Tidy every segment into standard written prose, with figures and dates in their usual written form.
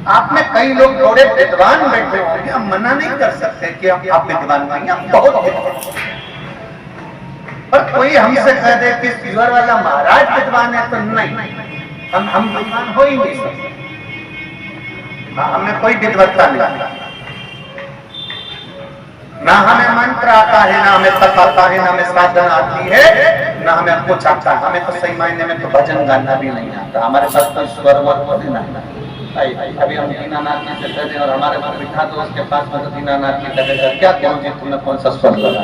आप में कई लोग थोड़े विद्वान बैठे होंगे, हम मना नहीं कर सकते कि आप विद्वान नहीं, आप बहुत विद्वान। पर कोई हमसे कह दे कि सीवर वाला महाराज विद्वान है तो नहीं, हम विद्वान हो ही नहीं सकते। हमें कोई विद्वत्ता नहीं, ना हमें मंत्र आता है, ना हमें तप आता है, ना हमें साधना आती है, ना हमें कुछ आता है। हमें तो सही मायने में तो भजन गाना भी नहीं आता। हमारे पास कोई स्वर वर नहीं। अभी हम दीनानाथ जी से कह और हमारे पास बिठा दो उसके पास में, तो दीनानाथ जी कहेगा क्या करो जी तुमने कौन सा स्वर लगा।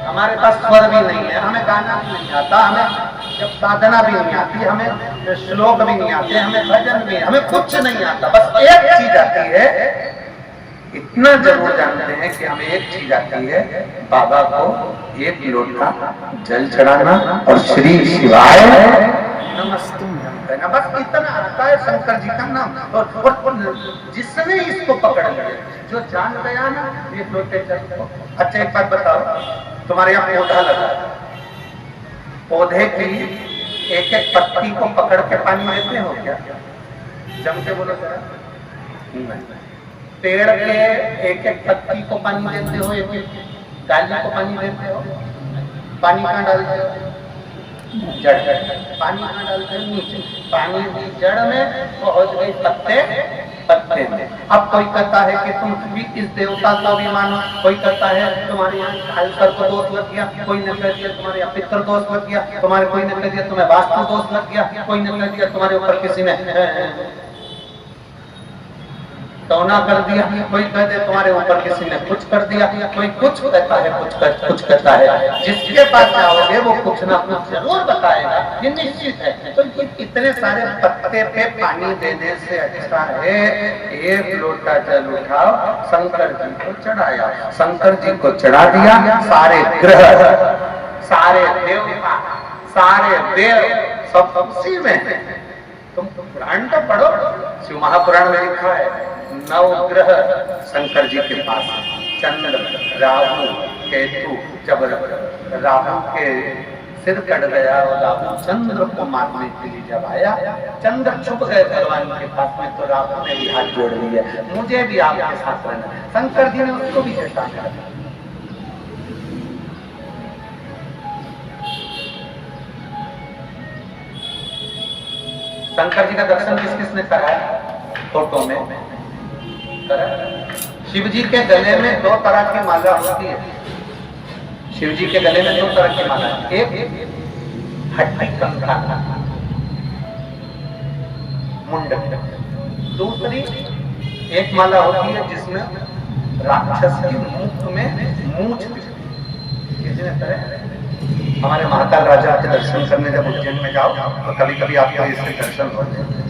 हमारे पास स्वर भी नहीं है, हमें गाना भी नहीं आता, हमें जब साधना भी नहीं आती, हमें श्लोक भी नहीं आते, हमें भजन भी, हमें कुछ नहीं आता। बस एक चीज आती है, इतना जरूर जानते हैं कि हमें एक चीज आती है, बाबा को एक लोटा जल चढ़ाना और श्री शिवाय नमस्तुम कहना, बस इतना आता है। शंकर जी का नाम और जिसने इसको पकड़ लिया, जो जान गया ना ये लोटे जल को। अच्छा एक बात बताओ, तुम्हारे यहाँ पौधा लगा, पौधे की एक एक पत्ती को पकड़ के पानी देते हो क्या? जम के बोलो जरा। पेड़ के एक एक पत्ती को पानी देते हो, एक एक डाली को पानी देते हो? पानी कहाँ डालते हो? जड़। पानी कहाँ डालते हो? नीचे। पानी की जड़ में पहुंच गई पत्ते में। अब कोई कहता है कि तुम भी इस देवता को भी मानो, कोई कहता है तुम्हारे यहाँ कालसर को दोष लग गया, कोई ने कह दिया तुम्हारे यहाँ पितृ दोष लग गया, तुम्हारे कोई ने कह दिया तुम्हें वास्तु दोष लग गया, कोई ने कह दिया तुम्हारे ऊपर किसी ने टोना कर दिया, कोई कह दे तुम्हारे ऊपर किसी ने कुछ कर दिया, कोई कुछ कहता है, कुछ कहता है। जिसके पास जाओगे वो कुछ ना कुछ जरूर बताएगा, ये निश्चित है। तो इतने सारे पत्ते पे पानी देने से अच्छा है एक लोटा जल उठाओ, शंकर जी को चढ़ाया, शंकर जी को चढ़ा दिया, सारे ग्रह, सारे देवता, सारे देव सब उसी में है। तुम पुराण तो पढ़ो, शिव महापुराण में लिखा है, नवग्रह शंकर जी के पास, चंद्र, राहु, केतु। जब राहु के सिर कट गया और राहु चंद्र को मारने के लिए जब आया, चंद्र छुप गए भगवान के पास में, तो राहु ने भी हाथ जोड़ लिया, मुझे भी आपके साथ रहना। शंकर जी ने उसको भी जटा कर। शंकर जी का दर्शन किस किसने कराया? फोटो में करा। शिव जी के गले में दो तरह की माला होती है। शिव जी के गले में दो तरह की माला, एक हड्डी कंकाल मुंड, दूसरी एक माला होती है जिसमें राक्षस की मुख में मूंछ। किसने करे? हमारे महाकाल राजा के दर्शन करने जब उज्जैन में जाओ तो कभी कभी आपको इसके दर्शन होते हैं।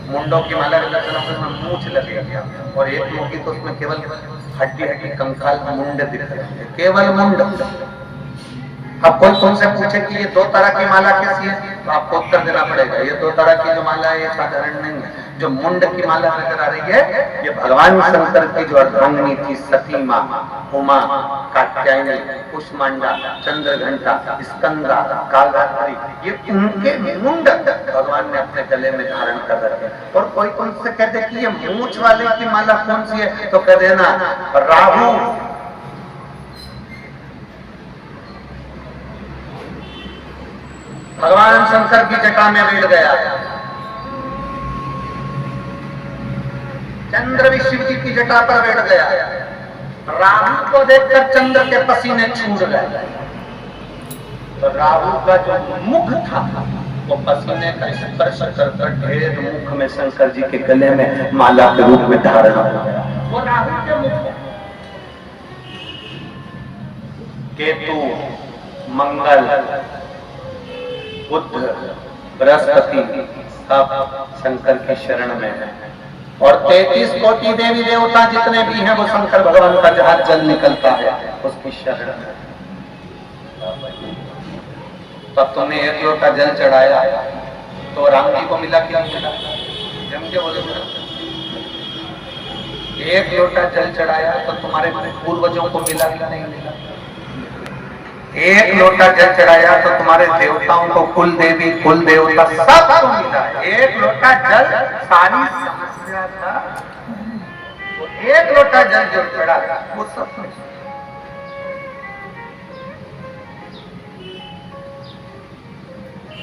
मुंडों की माला के दर्शन उसमें मूंछ लगेगा, और एक मुंह की तो उसमें केवल हड्डी कंकाल मुंड दिख रहे हैं, केवल मुंड। अब कोई तुमसे पूछे कि ये दो तरह की माला कैसी है, तो आपको उत्तर देना पड़ेगा, ये दो तरह की जो माला है ये साधारण नहीं है। जो मुंड की माला नजर आ रही है, ये भगवान शंकर की जो अर्धांगिनी थी, सती माँ, उमा, कात्यायनी, कुष्मांडा, चंद्रघंटा, स्कंदा, कालरात्रि, ये उनके मुंड भगवान ने अपने गले में धारण कर रखे। और कोई तुमसे कहते कि ये मूंछ वाले की माला कौन सी है, तो कह देना राहु। भगवान शंकर की जटा में बैठ गया, चंद्र भी शिव जी की जटा पर बैठ गया, राहु को देखकर चंद्र के पसीने छूट गए, तो राहु का जो मुख था वो पसीने का स्पर्श कर ढेर मुख में शंकर जी के गले में माला के रूप में धारण हो गया। वो राहु के मुख, केतु, मंगल, बुध, बृहस्पति सब शंकर की शरण में है, और 33 कोटि देवी देवता जितने भी हैं वो शंकर भगवान का जहां जल निकलता है उसकी शरण में। तब तुमने एक लोटा जल चढ़ाया तो राम जी को मिला क्या मिला? जम के बोले, एक लोटा जल चढ़ाया तो तुम्हारे पूर्वजों को मिला क्या नहीं मिला? एक लोटा जल चढ़ाया तो तुम्हारे देवताओं को कुल देवी कुल देवता सबको मिला। एक लोटा जल सारी समस्या था, वो एक लोटा जल जो चढ़ा वो सब मिला।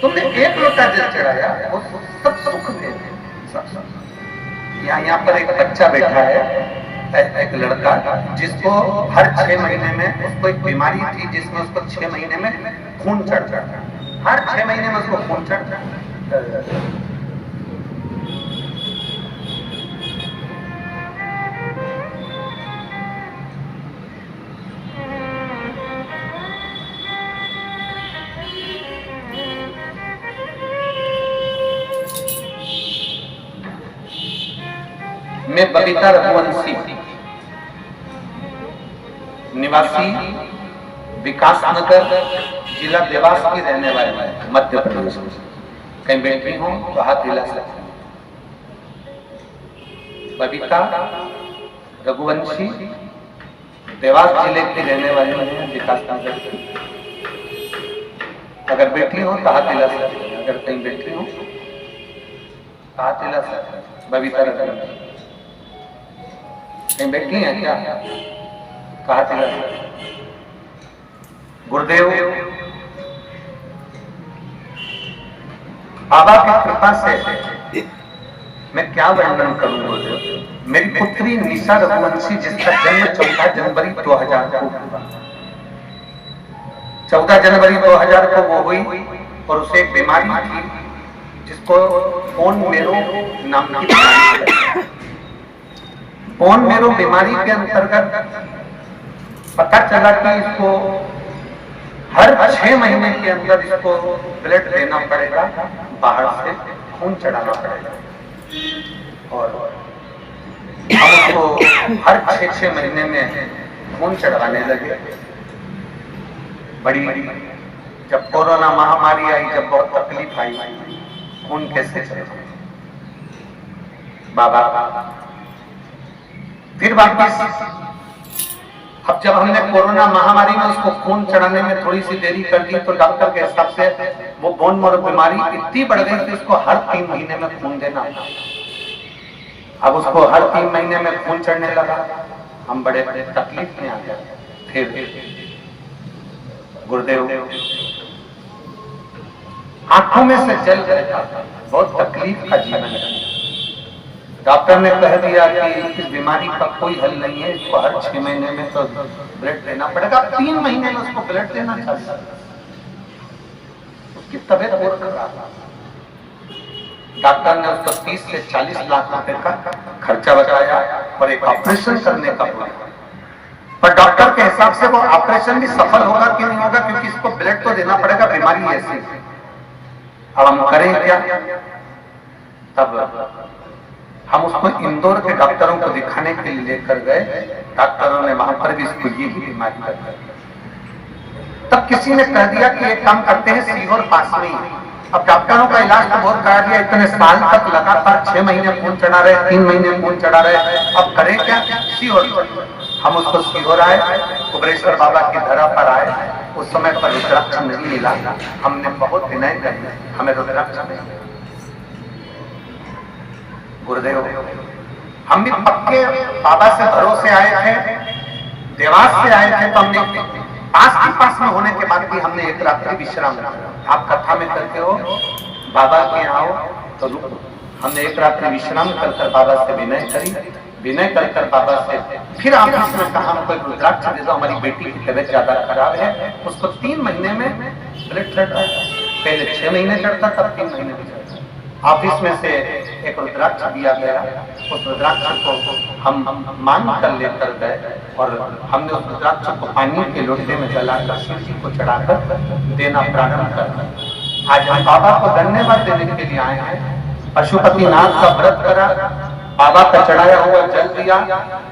तुमने एक लोटा जल चढ़ाया वो सब सुख दे दे। यहाँ पर एक बच्चा बैठा है, एक लड़का जिसको हर 6 महीने में उसको एक बीमारी थी जिसमें उसको 6 महीने में खून चढ़ता था। हर 6 महीने में उसको खून चढ़ता। मैं बबीता रघुवंशी, निवासी विकासनगर, जिला देवास की रहने वाली है, मध्य प्रदेश। कहीं बैठी हूं तो हाथ हिला सकते। बबीता रघुवंशी देवास जिले की रहने वाली है, विकासनगर। अगर बैठी हो तो हाथ हिला सकते। अगर कहीं बैठी हो तो हाथ हिला सकते। बबीता रघुवंशी कहीं बैठी हैं क्या? कहा था गुरुदेव बाबा की कृपा से मैं क्या वर्णन करूं गुरुदेव। मेरी पुत्री निशा रघुवंशी जिसका जन्म 14 जनवरी 2000 को हुआ, 14 जनवरी 2000 को वो हुई और उसे एक बीमारी थी जिसको बोन मेरो नाम की बीमारी है। बोन मेरो बीमारी के अंतर्गत पता चला कि इसको हर 6 महीने के अंदर इसको ब्लड देना पड़ेगा, बाहर से खून चढ़ाना पड़ेगा। और हम उसको हर 6 महीने में खून चढ़ाने लगे। बड़ी जब कोरोना महामारी आई, जब बहुत तकलीफ आई, खून कैसे चढ़ाए बाबा। फिर वापस अब जब हमने कोरोना महामारी में उसको खून चढ़ाने में थोड़ी सी देरी कर दी तो डॉक्टर के हिसाब से वो बोन मेरो बीमारी इतनी बढ़ गई कि उसको हर 3 महीने में खून देना था। अब उसको हर 3 महीने में खून चढ़ने लगा। हम बड़े तकलीफ में आ गए। फिर गुरुदेव आंखों में से जल गया, बहुत तकलीफ का जीवन है। डॉक्टर ने कह दिया कि इस बीमारी का कोई हल नहीं है, इसको हर 6 महीने में तो ब्लड देना पड़ेगा। 3 महीने में उसको ब्लड देना चाहिए। उसकी तबीयत बहुत खराब। डॉक्टर ने उसको 30 से 40 लाख रुपए का खर्चा बताया और एक ऑपरेशन करने का बोला। पर डॉक्टर के हिसाब से वो ऑपरेशन भी सफल होगा कि नहीं होगा, क्योंकि इसको ब्लड तो देना पड़ेगा, बीमारी ऐसी। अब हम करें क्या? तब हम उसको इंदौर के डॉक्टरों को दिखाने के लिए लेकर गए। डॉक्टरों ने वहां पर भी इसको ये ही बीमारी बताई। तब किसी ने कह दिया कि एक काम करते हैं, सीहोर पास में ही। अब डॉक्टरों का इलाज तो बहुत करा दिया, इतने साल तक लगातार 6 महीने खून चढ़ा रहे, 3 महीने खून चढ़ा रहे। अब करें क्या? सीहोर। हम उसको सीहोर आए, कुबरेश्वर बाबा की धरा पर आए। उस समय पर रुद्राक्ष नहीं मिला। हमने बहुत विनय किया, हमें रुद्राक्ष नहीं मिला। गुरुदेव हम भी पक्के बाबा से भरोसे आए थे, देवास से आए थे। तो हमने पास में होने के बाद भी हमने एक रात्रि विश्राम किया। आप कथा में करते हो बाबा के यहाँ आओ तो हमने एक रात्रि विश्राम कर बाबा से विनय करी। विनय कर बाबा से फिर आपने इसमें कहा हमको एक रुद्राक्ष दे दो, हमारी बेटी की तबीयत ज्यादा खराब है। उसको 3 महीने में ब्लड चढ़ता है, पहले 6 महीने चढ़ता, तब 3 महीने में चढ़ता। ऑफिस में से एक रुद्राक्ष दिया गया। उस रुद्राक्ष को हम मांग कर लेकर गए और हमने उस रुद्राक्ष को पानी के लोटे में जलाकर शिव जी को चढ़ाकर देना प्रारंभ कर। आज हम बाबा को धन्यवाद देने के लिए आए हैं। पशुपतिनाथ का व्रत करा, बाबा का चढ़ाया हुआ जल दिया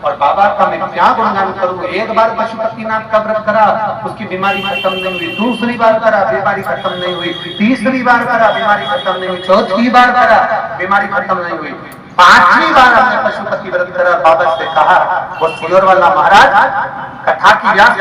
और बाबा का मैं क्या गुणगान करूं। एक बार पशुपतिनाथ का व्रत करा, उसकी बीमारी खत्म नहीं हुई। दूसरी बार करा, बीमारी खत्म नहीं हुई। तीसरी बार करा, बीमारी खत्म नहीं हुई। चौथी बार करा, बीमारी खत्म नहीं हुई। 5वीं बार हमने पशुपति व्रत करा। बाबा से कहा, वो सीहोर वाला महाराज कथा की व्यास